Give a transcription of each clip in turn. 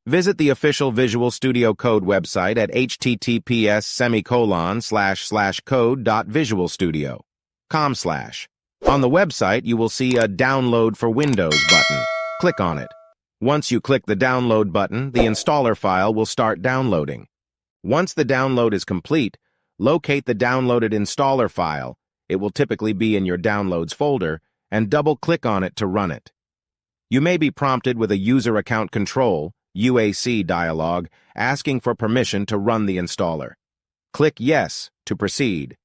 Visit the official Visual Studio Code website at https://code.visualstudio.com/. On the website, you will see a Download for Windows button. Click on it. Once you click the download button, the installer file will start downloading. Once the download is complete, locate the downloaded installer file. It will typically be in your Downloads folder, and double-click on it to run it. You may be prompted with a User Account Control (UAC) dialog asking for permission to run the installer. Click Yes to proceed.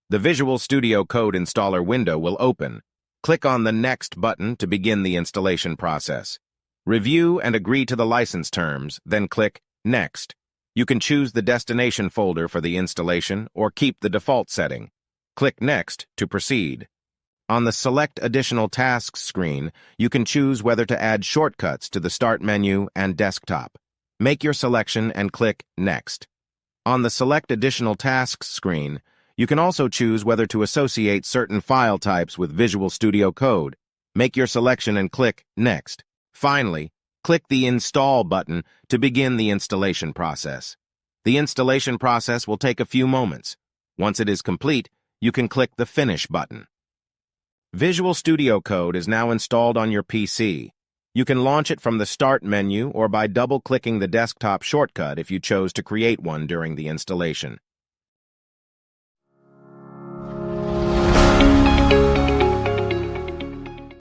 The Visual Studio Code installer window will open. Click on the Next button to begin the installation process. Review and agree to the license terms, then click Next. You can choose the destination folder for the installation or keep the default setting. Click Next to proceed. On the Select Additional Tasks screen, you can choose whether to add shortcuts to the Start menu and desktop. Make your selection and click Next. On the Select Additional Tasks screen, you can also choose whether to associate certain file types with Visual Studio Code. Make your selection and click Next. Finally, click the Install button to begin the installation process. The installation process will take a few moments. Once it is complete, you can click the Finish button. Visual Studio Code is now installed on your PC. You can launch it from the Start menu or by double-clicking the desktop shortcut if you chose to create one during the installation.